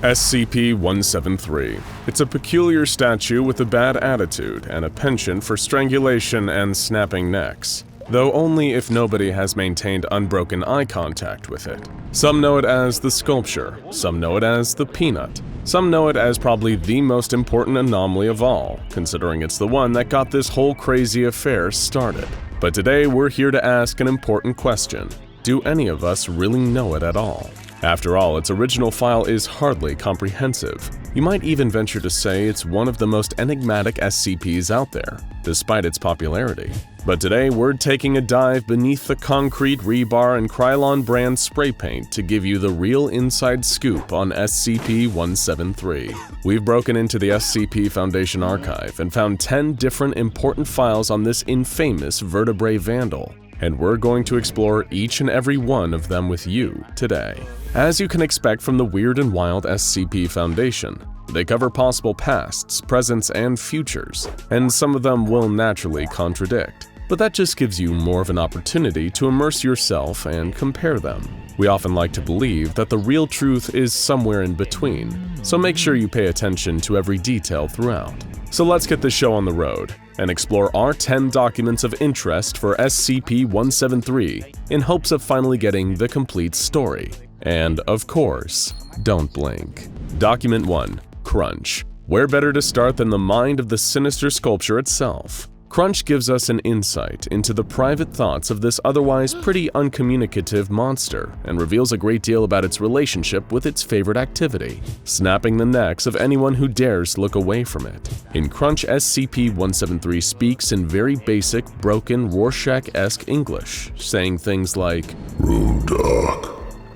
SCP-173. It's a peculiar statue with a bad attitude and a penchant for strangulation and snapping necks, though only if nobody has maintained unbroken eye contact with it. Some know it as the sculpture, some know it as the peanut, some know it as probably the most important anomaly of all, considering it's the one that got this whole crazy affair started. But today we're here to ask an important question. Do any of us really know it at all? After all, its original file is hardly comprehensive. You might even venture to say it's one of the most enigmatic SCPs out there, despite its popularity. But today, we're taking a dive beneath the concrete, rebar, and Krylon brand spray paint to give you the real inside scoop on SCP-173. We've broken into the SCP Foundation archive and found 10 different important files on this infamous vertebrate vandal, and we're going to explore each and every one of them with you today. As you can expect from the Weird and Wild SCP Foundation, they cover possible pasts, presents, and futures, and some of them will naturally contradict. But that just gives you more of an opportunity to immerse yourself and compare them. We often like to believe that the real truth is somewhere in between, so make sure you pay attention to every detail throughout. So let's get the show on the road and explore our 10 documents of interest for SCP-173 in hopes of finally getting the complete story. And, of course, don't blink. Document 1. Crunch. Where better to start than the mind of the sinister sculpture itself? Crunch gives us an insight into the private thoughts of this otherwise pretty uncommunicative monster and reveals a great deal about its relationship with its favorite activity, snapping the necks of anyone who dares look away from it. In Crunch, SCP-173 speaks in very basic, broken, Rorschach-esque English, saying things like, "Room dark,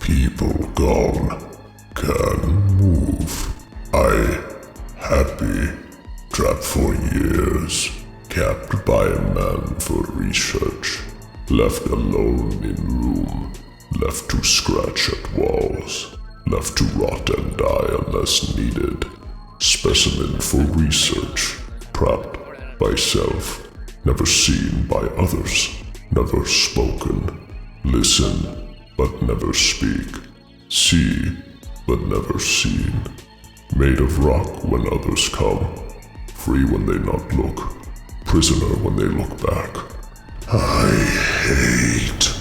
people gone, can move. I happy, trapped for years. Kept by a man for research, left alone in room, left to scratch at walls, left to rot and die unless needed, specimen for research, trapped by self, never seen by others, never spoken, listen but never speak, see but never seen, made of rock when others come, free when they not look, prisoner when they look back. I hate."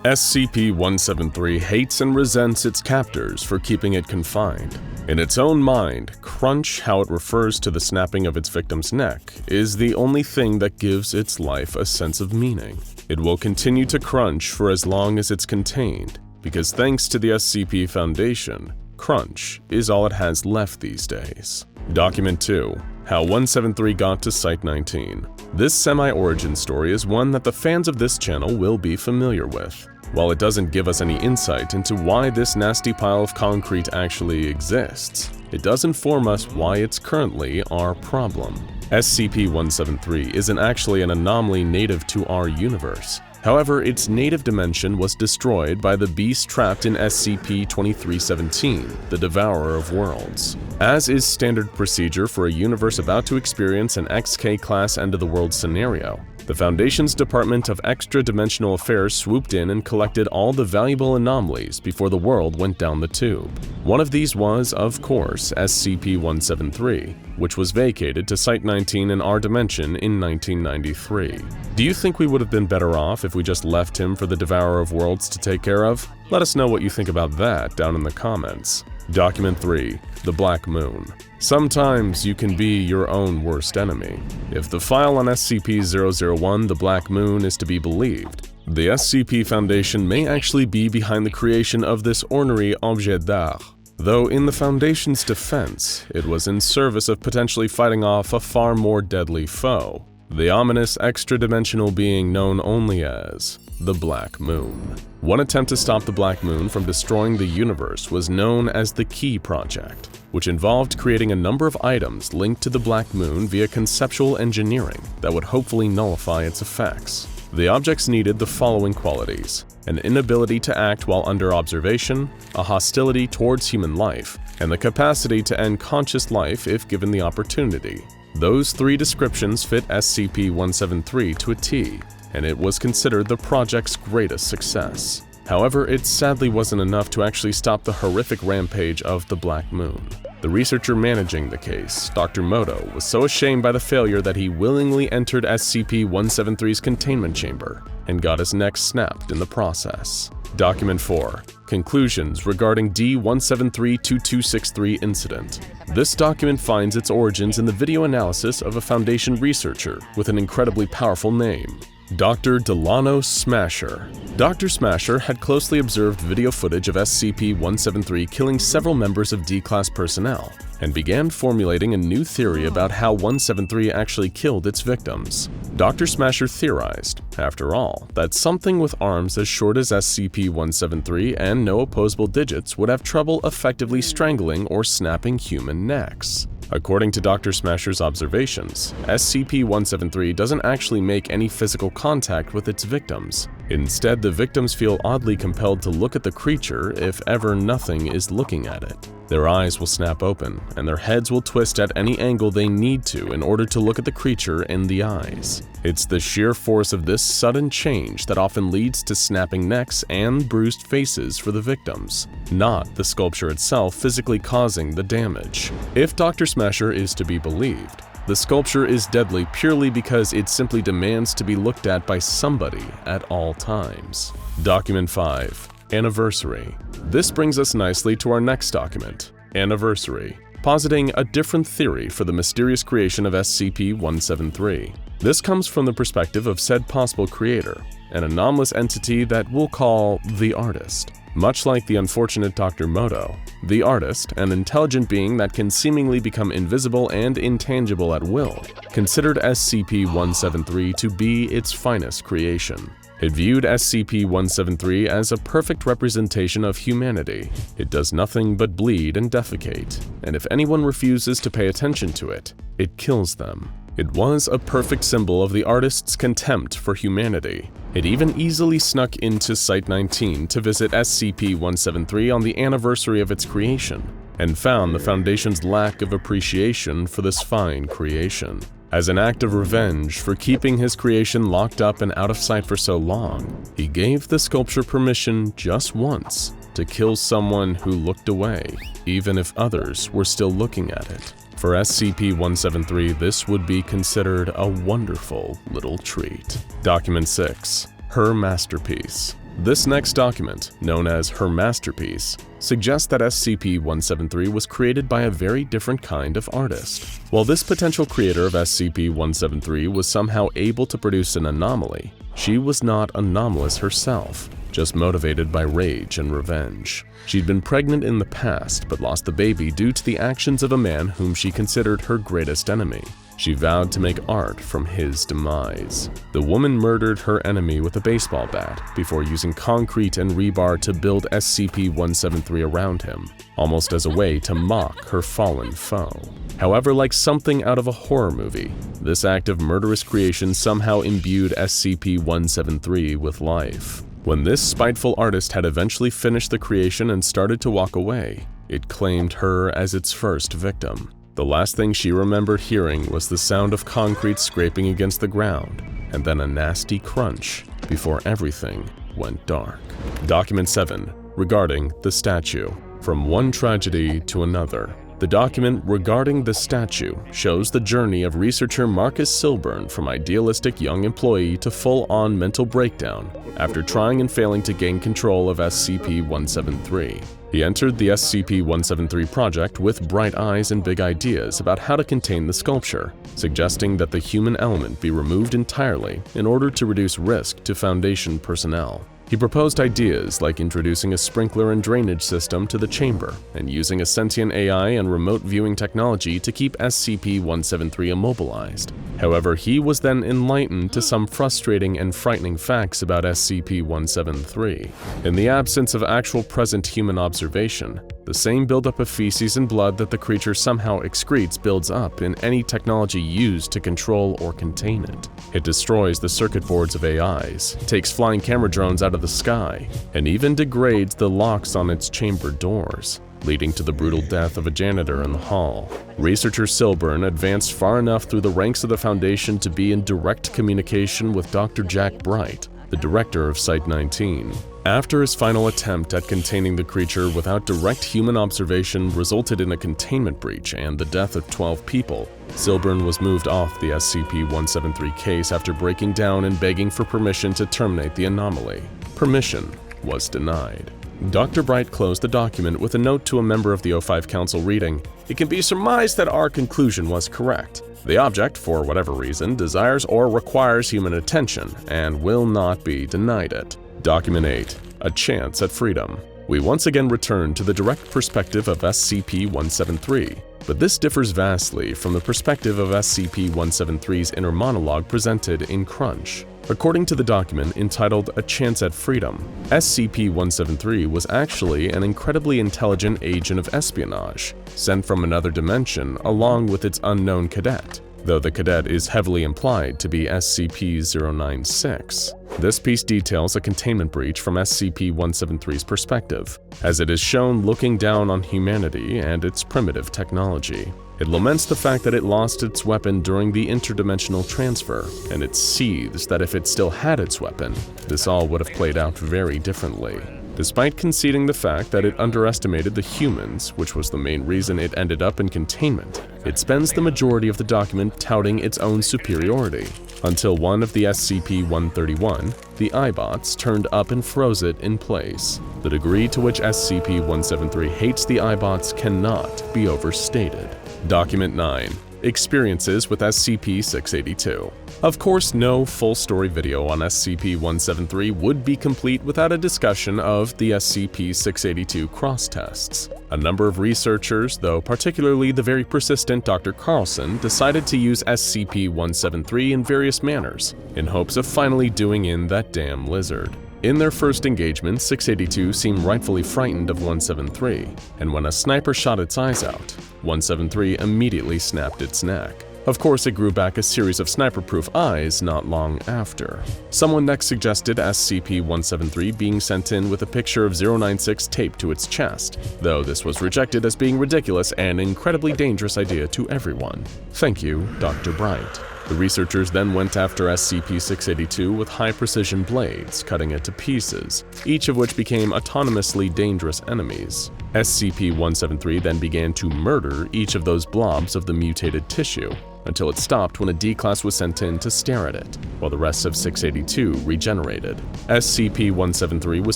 SCP-173 hates and resents its captors for keeping it confined. In its own mind, Crunch, how it refers to the snapping of its victim's neck, is the only thing that gives its life a sense of meaning. It will continue to crunch for as long as it's contained, because thanks to the SCP Foundation, crunch is all it has left these days. Document 2. How 173 got to Site-19. This semi-origin story is one that the fans of this channel will be familiar with. While it doesn't give us any insight into why this nasty pile of concrete actually exists, it does inform us why it's currently our problem. SCP-173 isn't actually an anomaly native to our universe. However, its native dimension was destroyed by the beast trapped in SCP-2317, the Devourer of Worlds. As is standard procedure for a universe about to experience an XK Class end-of-the-world scenario, the Foundation's Department of Extra-Dimensional Affairs swooped in and collected all the valuable anomalies before the world went down the tube. One of these was, of course, SCP-173, which was vacated to Site-19 in our dimension in 1993. Do you think we would have been better off if we just left him for the Devourer of Worlds to take care of? Let us know what you think about that down in the comments. Document 3. The Black Moon. Sometimes you can be your own worst enemy. If the file on SCP-001, the Black Moon, is to be believed, the SCP Foundation may actually be behind the creation of this ornery objet d'art. Though in the Foundation's defense, it was in service of potentially fighting off a far more deadly foe, the ominous extra-dimensional being known only as the Black Moon. One attempt to stop the Black Moon from destroying the universe was known as the Key Project, which involved creating a number of items linked to the Black Moon via conceptual engineering that would hopefully nullify its effects. The objects needed the following qualities: an inability to act while under observation, a hostility towards human life, and the capacity to end conscious life if given the opportunity. Those 3 descriptions fit SCP-173 to a T, and it was considered the project's greatest success. However, it sadly wasn't enough to actually stop the horrific rampage of the Black Moon. The researcher managing the case, Dr. Moto, was so ashamed by the failure that he willingly entered SCP-173's containment chamber and got his neck snapped in the process. Document 4. Conclusions regarding D-173-2263 incident. This document finds its origins in the video analysis of a Foundation researcher with an incredibly powerful name, Dr. Delano Smasher. Dr. Smasher had closely observed video footage of SCP-173 killing several members of D-Class personnel and began formulating a new theory about how 173 actually killed its victims. Dr. Smasher theorized, after all, that something with arms as short as SCP-173 and no opposable digits would have trouble effectively strangling or snapping human necks. According to Dr. Smasher's observations, SCP-173 doesn't actually make any physical contact with its victims. Instead, the victims feel oddly compelled to look at the creature if ever nothing is looking at it. Their eyes will snap open, and their heads will twist at any angle they need to in order to look at the creature in the eyes. It's the sheer force of this sudden change that often leads to snapping necks and bruised faces for the victims, not the sculpture itself physically causing the damage. If Dr. Smasher is to be believed, the sculpture is deadly purely because it simply demands to be looked at by somebody at all times. Document 5. Anniversary. This brings us nicely to our next document, Anniversary, positing a different theory for the mysterious creation of SCP-173. This comes from the perspective of said possible creator, an anomalous entity that we'll call the Artist. Much like the unfortunate Dr. Moto, the Artist, an intelligent being that can seemingly become invisible and intangible at will, considered SCP-173 to be its finest creation. It viewed SCP-173 as a perfect representation of humanity. It does nothing but bleed and defecate, and if anyone refuses to pay attention to it, it kills them. It was a perfect symbol of the Artist's contempt for humanity. It even easily snuck into Site-19 to visit SCP-173 on the anniversary of its creation, and found the Foundation's lack of appreciation for this fine creation. As an act of revenge for keeping his creation locked up and out of sight for so long, he gave the sculpture permission just once to kill someone who looked away, even if others were still looking at it. For SCP-173, this would be considered a wonderful little treat. Document 6. Her Masterpiece. This next document, known as Her Masterpiece, suggests that SCP-173 was created by a very different kind of artist. While this potential creator of SCP-173 was somehow able to produce an anomaly, she was not anomalous herself, just motivated by rage and revenge. She'd been pregnant in the past, but lost the baby due to the actions of a man whom she considered her greatest enemy. She vowed to make art from his demise. The woman murdered her enemy with a baseball bat before using concrete and rebar to build SCP-173 around him, almost as a way to mock her fallen foe. However, like something out of a horror movie, this act of murderous creation somehow imbued SCP-173 with life. When this spiteful artist had eventually finished the creation and started to walk away, it claimed her as its first victim. The last thing she remembered hearing was the sound of concrete scraping against the ground, and then a nasty crunch before everything went dark. Document 7. Regarding the statue. From one tragedy to another. The document regarding the statue shows the journey of researcher Marcus Silburn from idealistic young employee to full-on mental breakdown after trying and failing to gain control of SCP-173. He entered the SCP-173 project with bright eyes and big ideas about how to contain the sculpture, suggesting that the human element be removed entirely in order to reduce risk to Foundation personnel. He proposed ideas like introducing a sprinkler and drainage system to the chamber and using a sentient AI and remote viewing technology to keep SCP-173 immobilized. However, he was then enlightened to some frustrating and frightening facts about SCP-173. In the absence of actual present human observation, the same buildup of feces and blood that the creature somehow excretes builds up in any technology used to control or contain it. It destroys the circuit boards of AIs, takes flying camera drones out of the sky, and even degrades the locks on its chamber doors, leading to the brutal death of a janitor in the hall. Researcher Silburn advanced far enough through the ranks of the Foundation to be in direct communication with Dr. Jack Bright, the director of Site-19. After his final attempt at containing the creature without direct human observation resulted in a containment breach and the death of 12 people, Silburn was moved off the SCP-173 case after breaking down and begging for permission to terminate the anomaly. Permission was denied. Dr. Bright closed the document with a note to a member of the O5 Council reading, "It can be surmised that our conclusion was correct. The object, for whatever reason, desires or requires human attention and will not be denied it." Document 8. A Chance at Freedom. We once again return to the direct perspective of SCP-173, but this differs vastly from the perspective of SCP-173's inner monologue presented in Crunch. According to the document entitled A Chance at Freedom, SCP-173 was actually an incredibly intelligent agent of espionage, sent from another dimension along with its unknown cadet, though the cadet is heavily implied to be SCP-096. This piece details a containment breach from SCP-173's perspective, as it is shown looking down on humanity and its primitive technology. It laments the fact that it lost its weapon during the interdimensional transfer, and it seethes that if it still had its weapon, this all would have played out very differently. Despite conceding the fact that it underestimated the humans, which was the main reason it ended up in containment, it spends the majority of the document touting its own superiority, until one of the SCP-131, the iBots, turned up and froze it in place. The degree to which SCP-173 hates the iBots cannot be overstated. Document 9. Experiences with SCP-682. Of course, no full-story video on SCP-173 would be complete without a discussion of the SCP-682 cross-tests. A number of researchers, though particularly the very persistent Dr. Carlson, decided to use SCP-173 in various manners, in hopes of finally doing in that damn lizard. In their first engagement, 682 seemed rightfully frightened of 173, and when a sniper shot its eyes out, 173 immediately snapped its neck. Of course, it grew back a series of sniper-proof eyes not long after. Someone next suggested SCP-173 being sent in with a picture of 096 taped to its chest, though this was rejected as being ridiculous and an incredibly dangerous idea to everyone. Thank you, Dr. Bright. The researchers then went after SCP-682 with high-precision blades, cutting it to pieces, each of which became autonomously dangerous enemies. SCP-173 then began to murder each of those blobs of the mutated tissue, until it stopped when a D-Class was sent in to stare at it, while the rest of 682 regenerated. SCP-173 was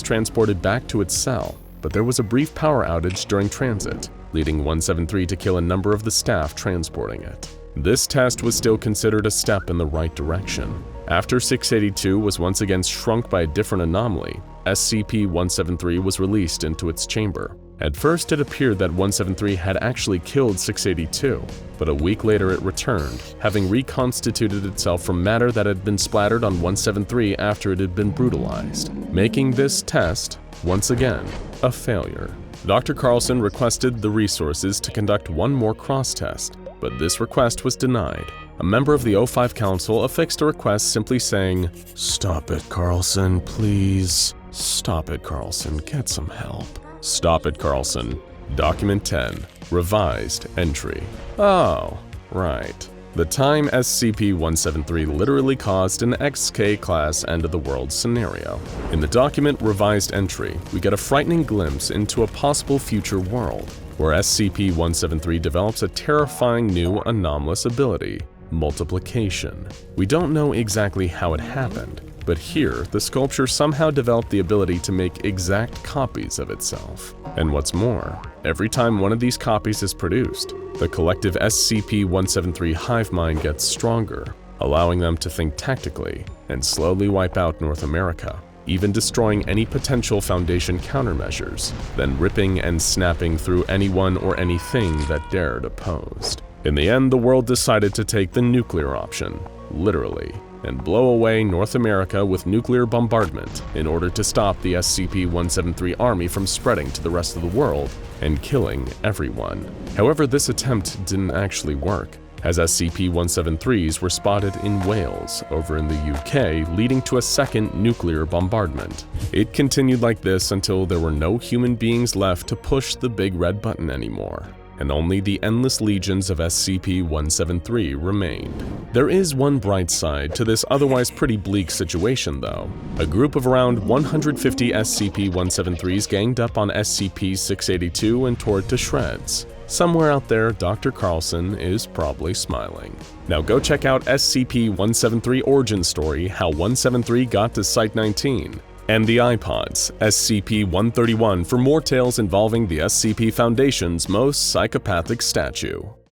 transported back to its cell, but there was a brief power outage during transit, leading 173 to kill a number of the staff transporting it. This test was still considered a step in the right direction. After 682 was once again shrunk by a different anomaly, SCP-173 was released into its chamber. At first, it appeared that 173 had actually killed 682, but a week later it returned, having reconstituted itself from matter that had been splattered on 173 after it had been brutalized, making this test, once again, a failure. Dr. Carlson requested the resources to conduct one more cross-test, but this request was denied. A member of the O5 Council affixed a request simply saying, "Stop it, Carlson, please. Stop it, Carlson, get some help. Stop it, Carlson." Document 10. Revised Entry. Oh, right. The time SCP-173 literally caused an XK-class end-of-the-world scenario. In the document Revised Entry, we get a frightening glimpse into a possible future world, where SCP-173 develops a terrifying new anomalous ability, multiplication. We don't know exactly how it happened, but here, the sculpture somehow developed the ability to make exact copies of itself. And what's more, every time one of these copies is produced, the collective SCP-173 hive mind gets stronger, allowing them to think tactically and slowly wipe out North America, even destroying any potential Foundation countermeasures, then ripping and snapping through anyone or anything that dared oppose. In the end, the world decided to take the nuclear option, literally, and blow away North America with nuclear bombardment in order to stop the SCP-173 army from spreading to the rest of the world and killing everyone. However, this attempt didn't actually work, as SCP-173s were spotted in Wales over in the UK, leading to a second nuclear bombardment. It continued like this until there were no human beings left to push the big red button anymore. and only the endless legions of SCP-173 remained. There is one bright side to this otherwise pretty bleak situation, though. A group of around 150 SCP-173s ganged up on SCP-682 and tore it to shreds. Somewhere out there, Dr. Carlson is probably smiling. Now go check out SCP-173 Origin Story: How 173 Got to Site-19, and the iPods, SCP-131, for more tales involving the SCP Foundation's most psychopathic statue.